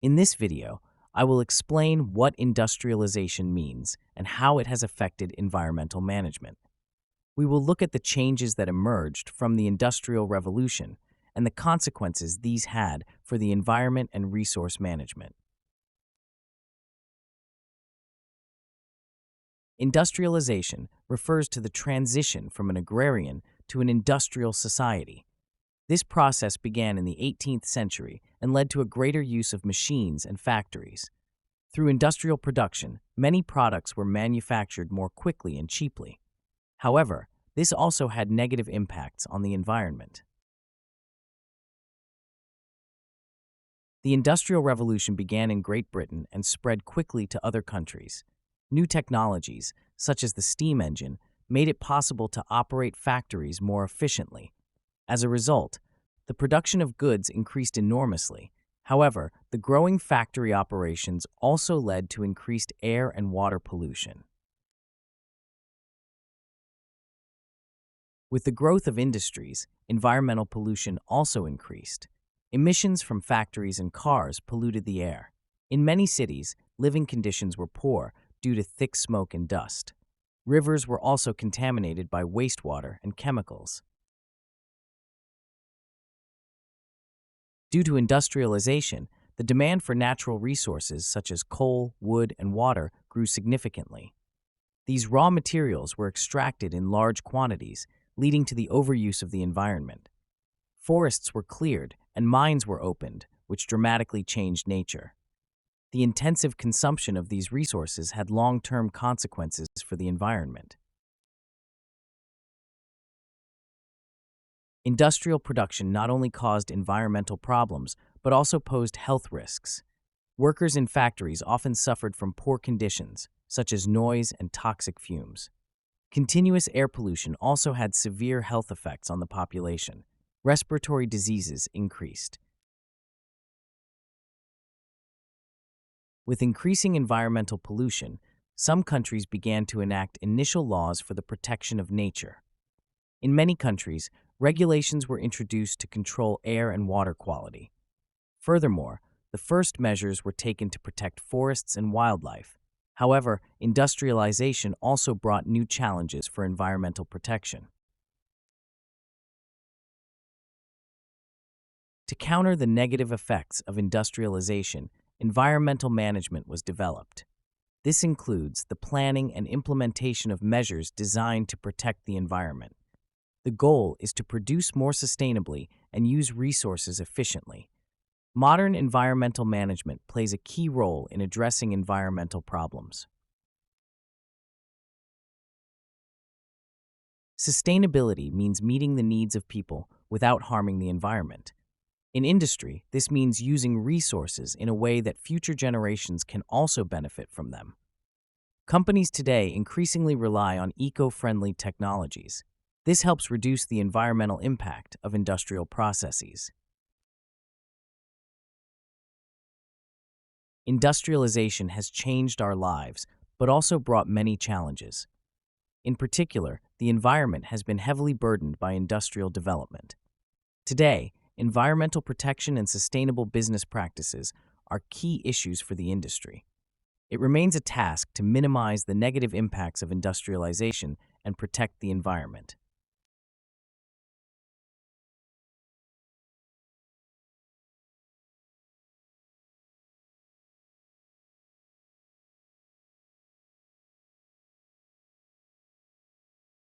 In this video, I will explain what industrialization means and how it has affected environmental management. We will look at the changes that emerged from the Industrial Revolution and the consequences these had for the environment and resource management. Industrialization refers to the transition from an agrarian to an industrial society. This process began in the 18th century and led to a greater use of machines and factories. Through industrial production, many products were manufactured more quickly and cheaply. However, this also had negative impacts on the environment. The Industrial Revolution began in Great Britain and spread quickly to other countries. New technologies, such as the steam engine, made it possible to operate factories more efficiently. As a result, the production of goods increased enormously. However, the growing factory operations also led to increased air and water pollution. With the growth of industries, environmental pollution also increased. Emissions from factories and cars polluted the air. In many cities, living conditions were poor due to thick smoke and dust. Rivers were also contaminated by wastewater and chemicals. Due to industrialization, the demand for natural resources such as coal, wood, and water grew significantly. These raw materials were extracted in large quantities, leading to the overuse of the environment. Forests were cleared and mines were opened, which dramatically changed nature. The intensive consumption of these resources had long-term consequences for the environment. Industrial production not only caused environmental problems, but also posed health risks. Workers in factories often suffered from poor conditions, such as noise and toxic fumes. Continuous air pollution also had severe health effects on the population. Respiratory diseases increased. With increasing environmental pollution, some countries began to enact initial laws for the protection of nature. In many countries, regulations were introduced to control air and water quality. Furthermore, the first measures were taken to protect forests and wildlife. However, industrialization also brought new challenges for environmental protection. To counter the negative effects of industrialization, environmental management was developed. This includes the planning and implementation of measures designed to protect the environment. The goal is to produce more sustainably and use resources efficiently. Modern environmental management plays a key role in addressing environmental problems. Sustainability means meeting the needs of people without harming the environment. In industry, this means using resources in a way that future generations can also benefit from them. Companies today increasingly rely on eco-friendly technologies. This helps reduce the environmental impact of industrial processes. Industrialization has changed our lives, but also brought many challenges. In particular, the environment has been heavily burdened by industrial development. Today, environmental protection and sustainable business practices are key issues for the industry. It remains a task to minimize the negative impacts of industrialization and protect the environment.